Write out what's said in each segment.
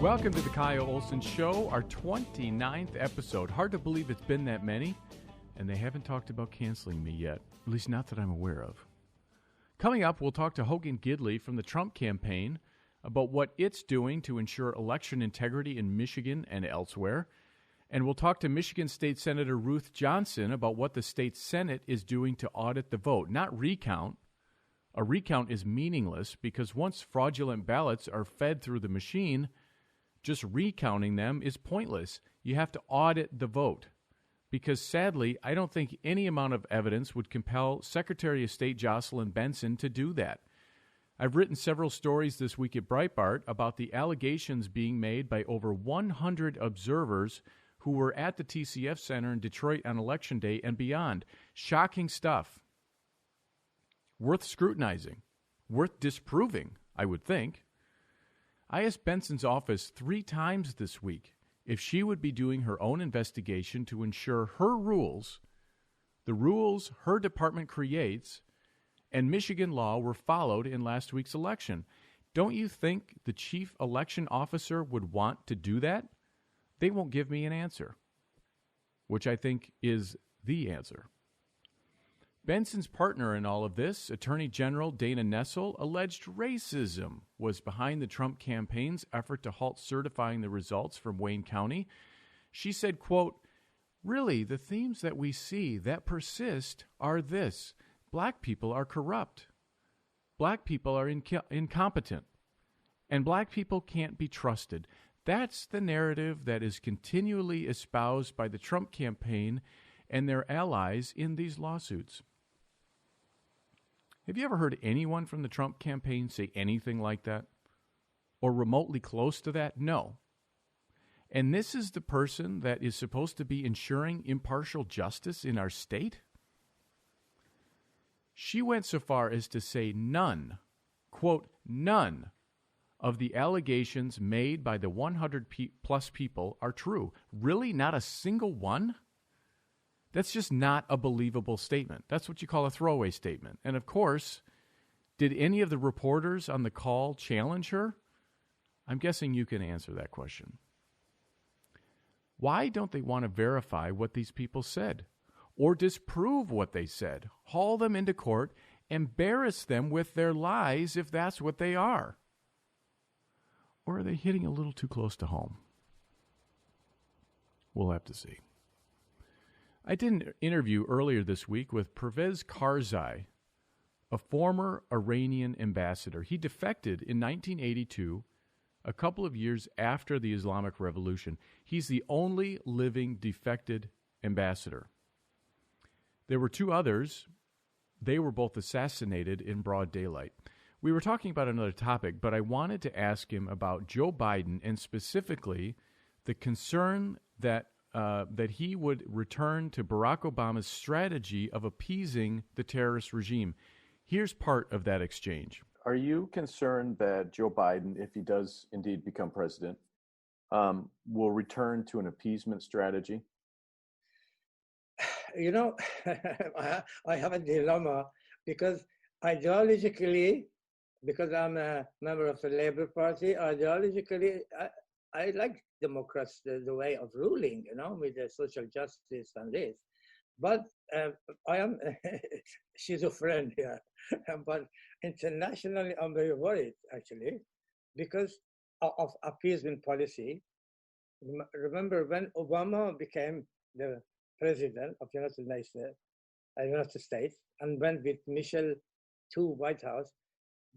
Welcome to the Kyle Olson Show, our 29th episode. Hard to believe it's been that many, and they haven't talked about canceling me yet, at least not that I'm aware of. Coming up, we'll talk to Hogan Gidley from the Trump campaign about what it's doing to ensure election integrity in Michigan and elsewhere. And we'll talk to Michigan State Senator Ruth Johnson about what the state Senate is doing to audit the vote, not recount. A recount is meaningless because once fraudulent ballots are fed through the machine, just recounting them is pointless. You have to audit the vote because, sadly, I don't think any amount of evidence would compel Secretary of State Jocelyn Benson to do that. I've written several stories this week at Breitbart about the allegations being made by over 100 observers who were at the TCF Center in Detroit on Election Day and beyond. Shocking stuff. Worth scrutinizing. Worth disproving, I would think. I asked Benson's office 3 times this week if she would be doing her own investigation to ensure her rules, the rules her department creates, and Michigan law were followed in last week's election. Don't you think the chief election officer would want to do that? They won't give me an answer, which I think is the answer. Benson's partner in all of this, Attorney General Dana Nessel, alleged racism was behind the Trump campaign's effort to halt certifying the results from Wayne County. She said, quote, "Really, the themes that we see that persist are this. Black people are corrupt. Black people are incompetent. And black people can't be trusted." That's the narrative that is continually espoused by the Trump campaign and their allies in these lawsuits. Have you ever heard anyone from the Trump campaign say anything like that? Or remotely close to that? No. And this is the person that is supposed to be ensuring impartial justice in our state? She went so far as to say none, quote, none of the allegations made by the 100-plus people are true. Really? Not a single one? That's just not a believable statement. That's what you call a throwaway statement. And of course, did any of the reporters on the call challenge her? I'm guessing you can answer that question. Why don't they want to verify what these people said or disprove what they said? Haul them into court, embarrass them with their lies if that's what they are. Or are they hitting a little too close to home? We'll have to see. I did an interview earlier this week with Pervez Karzai, a former Iranian ambassador. He defected in 1982, a couple of years after the Islamic Revolution. He's the only living defected ambassador. There were 2 others. They were both assassinated in broad daylight. We were talking about another topic, but I wanted to ask him about Joe Biden and specifically the concern that he would return to Barack Obama's strategy of appeasing the terrorist regime. Here's part of that exchange. Are you concerned that Joe Biden, if he does indeed become president, will return to an appeasement strategy? You know, I have a dilemma because ideologically, because I'm a member of the Labour Party, ideologically, I like Democrats, the way of ruling, you know, with the social justice and this. But I am schizophrenic here. But internationally, I'm very worried, actually, because of appeasement policy. Remember when Obama became the president of the United States and went with Michelle to White House,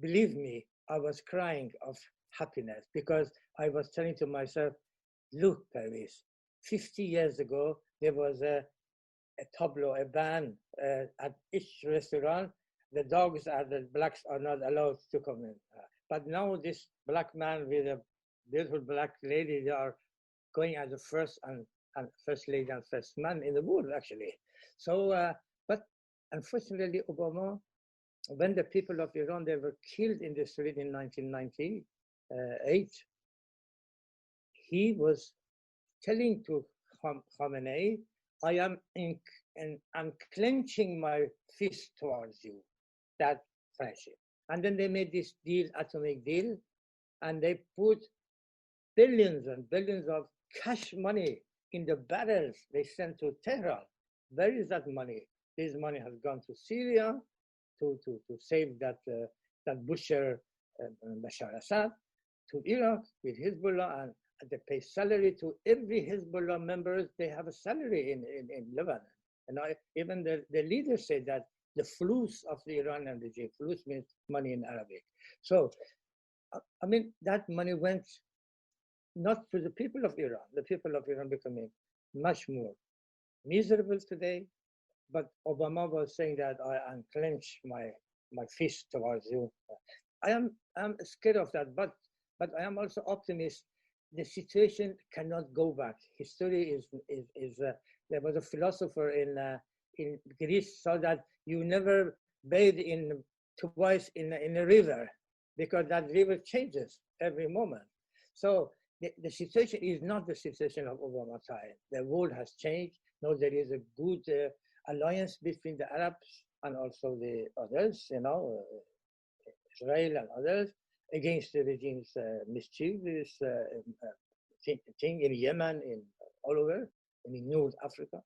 believe me, I was crying of happiness because I was telling to myself, look, Paris, 50 years ago, there was a tableau, a ban at each restaurant. The dogs and the blacks are not allowed to come in. But now this black man with a beautiful black lady, they are going as the first lady and first man in the world, actually. So, but unfortunately, Obama, when the people of Iran, they were killed in the street in 1998, he was telling to Khamenei, I'm clenching my fist towards you, that friendship. And then they made this deal, atomic deal, and they put billions and billions of cash money in the barrels they sent to Tehran. Where is that money? This money has gone to Syria to save that butcher Bashar Assad, to Iraq with Hezbollah, and they pay salary to every Hezbollah members. They have a salary in Lebanon. And even the leaders say that the flus of the Iranian regime, flus means money in Arabic. So, I mean, that money went not to the people of Iran. The people of Iran becoming much more miserable today. But Obama was saying that I unclench my fist towards you. I'm scared of that, but I am also optimist. The situation cannot go back. History is there was a philosopher in Greece said that you never bathe twice in a river, because that river changes every moment. So the situation is not the situation of Obama's time. The world has changed. Now there is a good alliance between the Arabs and also the others, Israel and others, against the regime's mischievous thing in Yemen, all over, in North Africa.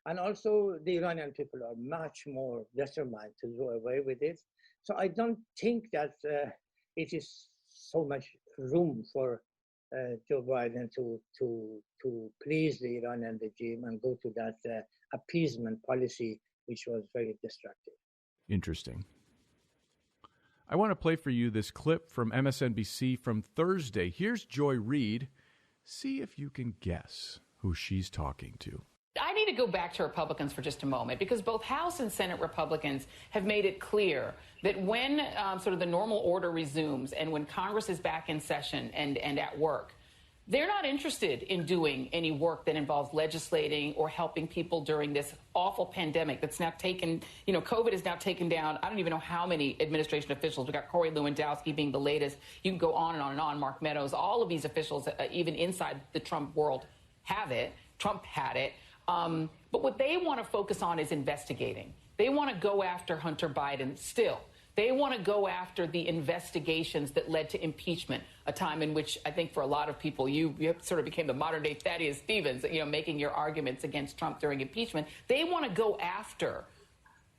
And also the Iranian people are much more determined to do away with it. So I don't think that it is so much room for Joe Biden to please the Iranian regime and go to that appeasement policy, which was very destructive. Interesting. I want to play for you this clip from MSNBC from Thursday. Here's Joy Reid. See if you can guess who she's talking to. I need to go back to Republicans for just a moment, because both House and Senate Republicans have made it clear that when sort of the normal order resumes and when Congress is back in session and at work, they're not interested in doing any work that involves legislating or helping people during this awful pandemic that's now taken, COVID has now taken down, I don't even know how many administration officials. We've got Corey Lewandowski being the latest. You can go on and on and on, Mark Meadows. All of these officials, even inside the Trump world, have it. Trump had it. But what they want to focus on is investigating. They want to go after Hunter Biden still. They want to go after the investigations that led to impeachment, a time in which I think for a lot of people, you sort of became the modern-day Thaddeus Stevens, making your arguments against Trump during impeachment. They want to go after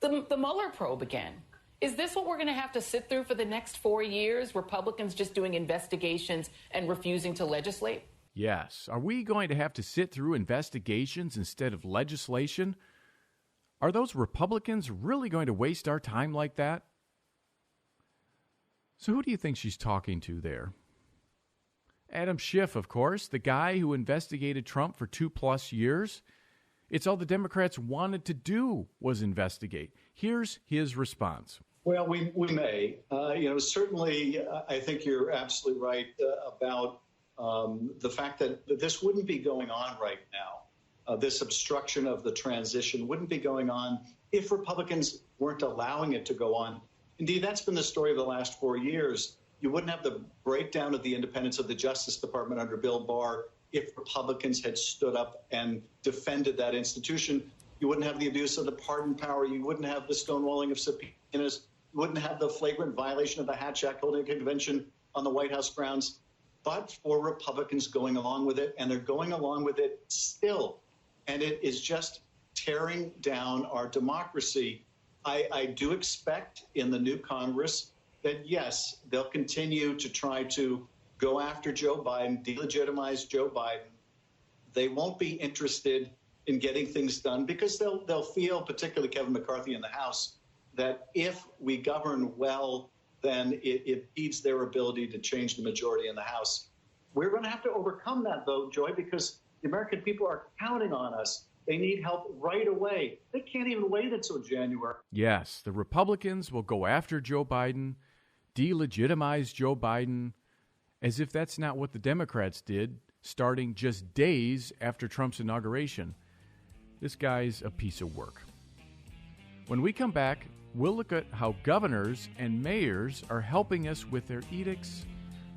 the Mueller probe again. Is this what we're going to have to sit through for the next 4 years, Republicans just doing investigations and refusing to legislate? Yes. Are we going to have to sit through investigations instead of legislation? Are those Republicans really going to waste our time like that? So who do you think she's talking to there? Adam Schiff, of course, the guy who investigated Trump for 2+ years. It's all the Democrats wanted to do was investigate. Here's his response. Well, we may. Certainly, I think you're absolutely right about the fact that this wouldn't be going on right now. This obstruction of the transition wouldn't be going on if Republicans weren't allowing it to go on. Indeed, that's been the story of the last 4 years. You wouldn't have the breakdown of the independence of the Justice Department under Bill Barr if Republicans had stood up and defended that institution. You wouldn't have the abuse of the pardon power. You wouldn't have the stonewalling of subpoenas. You wouldn't have the flagrant violation of the Hatch Act holding a convention on the White House grounds. But for Republicans going along with it, and they're going along with it still. And it is just tearing down our democracy. I do expect in the new Congress that, yes, they'll continue to try to go after Joe Biden, delegitimize Joe Biden. They won't be interested in getting things done because they'll feel, particularly Kevin McCarthy in the House, that if we govern well, then it impedes their ability to change the majority in the House. We're going to have to overcome that, though, Joy, because the American people are counting on us. They need help right away. They can't even wait until January. Yes, the Republicans will go after Joe Biden, delegitimize Joe Biden, as if that's not what the Democrats did, starting just days after Trump's inauguration. This guy's a piece of work. When we come back, we'll look at how governors and mayors are helping us with their edicts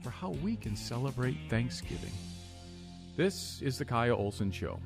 for how we can celebrate Thanksgiving. This is the Kyle Olson Show.